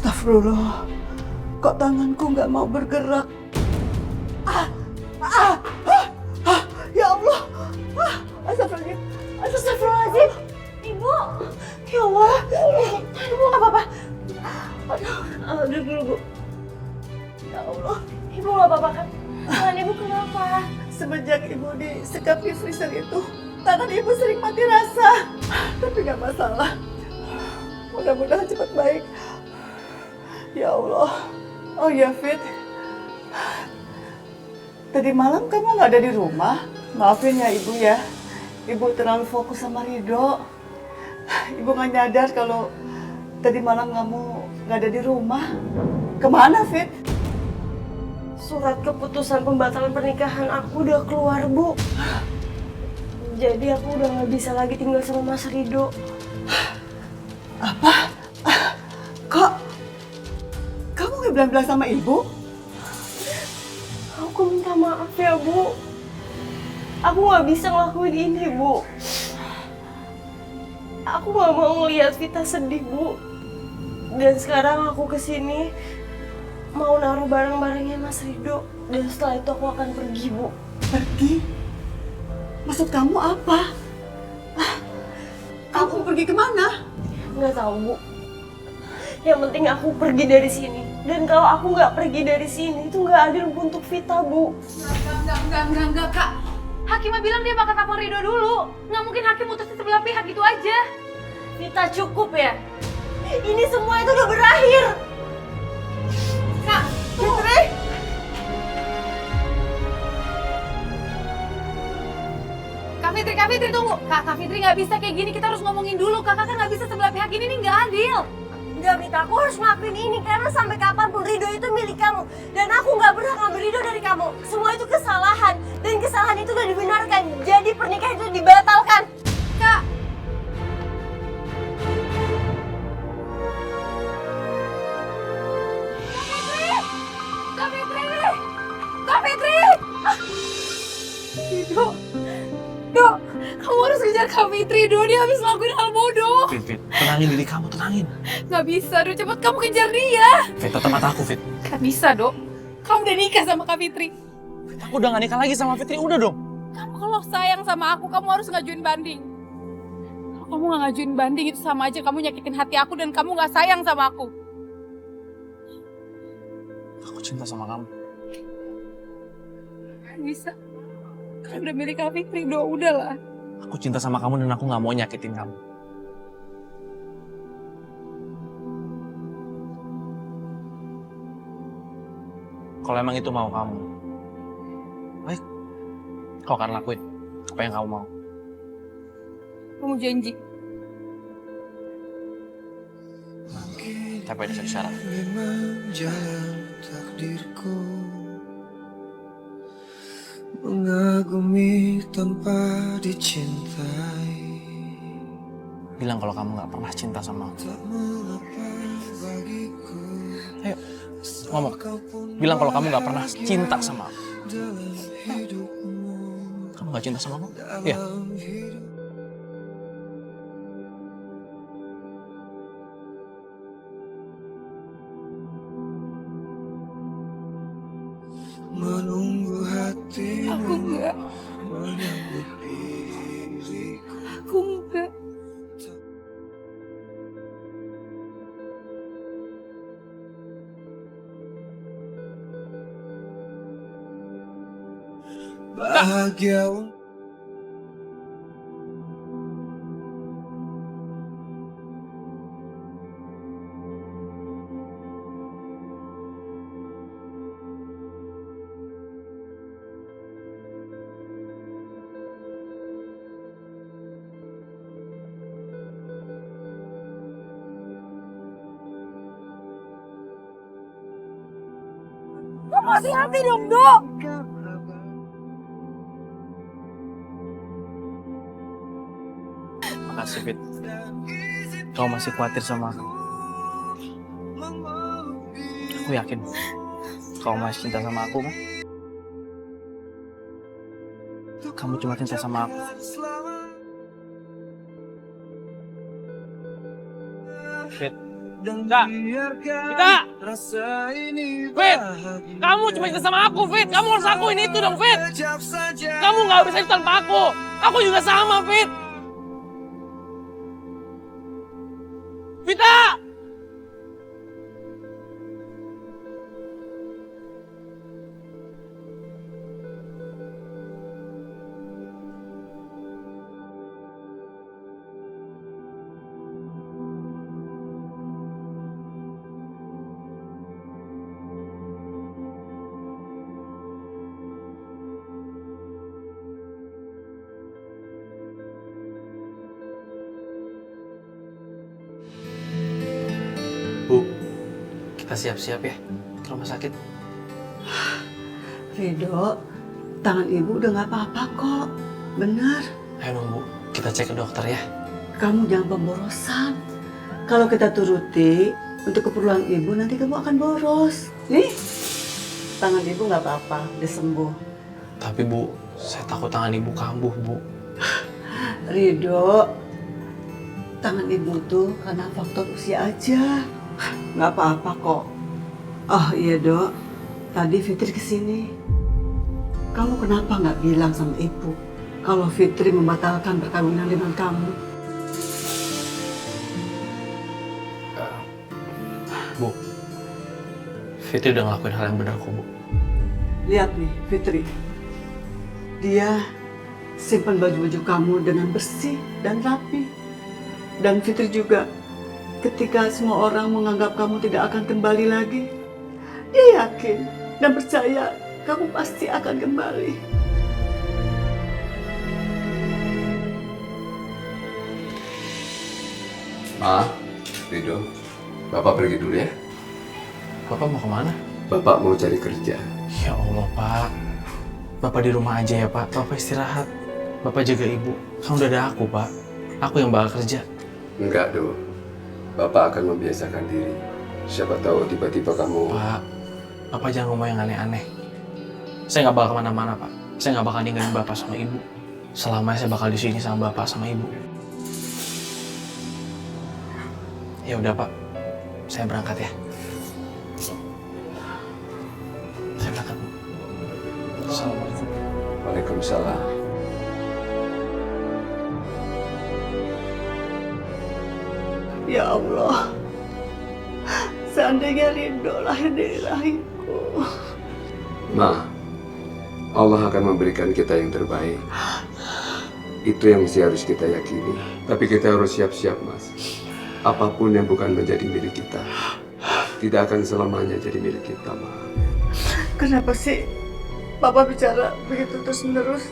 Astagfirullah, kok tanganku nggak mau bergerak? Ya Allah, Astagfirullahaladzim. Ibu. Ya Allah. Ibu nggak apa-apa. Duduk dulu, Bu. ya Allah. Ibu nggak apa-apa kan? Tangan Ibu kenapa? Semenjak ibu disekap di freezer itu, tangan ibu sering mati rasa. Tapi nggak masalah. Mudah-mudahan cepat baik. Ya Allah. Oh ya, Fit. Tadi malam kamu nggak ada di rumah? Maafin ya ibu ya. Ibu terlalu fokus sama Ridho. Ibu nggak nyadar kalau tadi malam kamu nggak ada di rumah. Kemana, Fit? Surat keputusan pembatalan pernikahan aku udah keluar, Bu. Jadi aku udah nggak bisa lagi tinggal sama Mas Ridho. Apa? Kok? Kamu nggak bilang-bilang sama ibu? Aku minta maaf ya, Bu. Aku nggak bisa ngelakuin ini, Bu. Aku nggak mau ngelihat Vita sedih, Bu. Dan sekarang aku kesini mau naruh barang-barangnya Mas Ridho. Dan setelah itu aku akan pergi, Bu. Pergi? Maksud kamu apa? Kamu pergi kemana? Nggak tahu, Bu. Yang penting aku pergi dari sini. Dan kalau aku nggak pergi dari sini, itu nggak adil untuk Vita, Bu. Enggak, Kak. Hakimah bilang dia bakal telepon Ridho dulu. Nggak mungkin Hakim mutusin sebelah pihak gitu aja. Vita, cukup ya. Ini semua itu udah berakhir. Kak, Fitri? Kak Fitri tunggu. Kak Fitri nggak bisa kayak gini. Kita harus ngomongin dulu. Kakak kan nggak bisa sebelah pihak ini nih, nggak adil. Enggak, Vita, aku harus ngelakuin ini karena sampai kapanpun Ridho itu milik kamu. Dan aku nggak berhak ngambil Ridho dari kamu. Semua itu kesalahan. Dan kesalahan itu udah dibenarkan. Jadi pernikahan itu dibatalkan. Kak. Kak Fitri! Kak Fitri! Ridho. Dok, kamu harus kejar Kak Fitri. Dok, dia habis ngelakuin hal bodoh. Fit, tenangin diri kamu, tenangin. Nggak bisa, Dok. Cepat kamu kejar dia. Fit, tetap mataku, Fit. Nggak bisa, Dok. Kamu udah nikah sama Kak Fitri. Fit, aku udah gak nikah lagi sama Fitri, udah dong. Kamu kalau sayang sama aku, kamu harus ngajuin banding. Kalau kamu nggak ngajuin banding, itu sama aja kamu nyakitin hati aku dan kamu nggak sayang sama aku. Aku cinta sama kamu. Nggak bisa. Kamu udah milik Kak Fitri, Dok. Udahlah. Aku cinta sama kamu dan aku gak mau nyakitin kamu. Kalau emang itu mau kamu, baik, kau akan lakuin apa yang kamu mau. Kamu janji. Tapi ada satu syarat. Memang jalan takdirku mengagumi tanpa dicintai. Bilang kalau kamu gak pernah cinta sama aku. Tak mengapa bagiku Ayo, ngomong. Bilang kalau kamu gak pernah cinta sama aku. dalam hidupmu, Kamu gak cinta sama aku? Iya. dalam hidup. Menunggu hatimu Aku enggak. menyambut diriku. Aku enggak. Bahagia Kamu hati-hati dong, Dok. Makasih, Fit. Kau masih khawatir sama aku. Aku yakin kau masih cinta sama aku, kan? Kamu cuma cinta sama aku. Fit, dan Kak. biarkan Kak. rasa ini Fit, bahagia. kamu cuma cinta sama aku, Fit. Kamu harus lakuin itu dong, Fit. Sekejap saja. Kamu nggak bisa hidup tanpa aku. Aku juga sama, Fit. Vita! Bu, kita siap-siap ya ke rumah sakit. Ridho, tangan ibu udah nggak apa-apa kok. Bener. Ayo dong, Bu. Kita cek ke dokter ya. Kamu jangan pemborosan. Kalau kita turuti untuk keperluan ibu, nanti kamu akan boros. Nih, tangan ibu nggak apa-apa, udah sembuh. Tapi, Bu, saya takut tangan ibu kambuh, Bu. Ridho, tangan ibu tuh karena faktor usia aja. Nggak apa-apa kok. Oh iya dok, tadi Fitri kesini. Kamu kenapa nggak bilang sama ibu kalau Fitri membatalkan perkawinan dengan kamu? Bu, Fitri udah ngelakuin hal yang benar kok, Bu. Lihat nih Fitri, dia simpan baju-baju kamu dengan bersih dan rapi. Dan Fitri juga, ketika semua orang menganggap kamu tidak akan kembali lagi, dia yakin dan percaya kamu pasti akan kembali. Ma, Ridho, Bapak pergi dulu ya. Bapak mau kemana? Bapak mau cari kerja. Ya Allah, Pak. Bapak di rumah aja ya, Pak. Bapak istirahat. Bapak jaga ibu. Kan udah ada aku, Pak. Aku yang bakal kerja. Enggak, Do. Bapak akan membiasakan diri. Siapa tahu tiba-tiba kamu... Pak, Bapak jangan ngomong yang aneh-aneh. Saya nggak bakal kemana-mana, Pak. Saya nggak bakal ninggalin Bapak sama Ibu. Selama saya bakal di sini sama Bapak sama Ibu. Ya udah, Pak. Saya berangkat ya. Saya berangkat, Bu. Assalamualaikum. Waalaikumsalam. Ya Allah, seandainya Ridho lahir dari rahimku. Ma, Allah akan memberikan kita yang terbaik. Itu yang mesti harus kita yakini. Tapi kita harus siap-siap, Mas. Apapun yang bukan menjadi milik kita, tidak akan selamanya jadi milik kita, Ma. Kenapa sih Papa bicara begitu terus-menerus?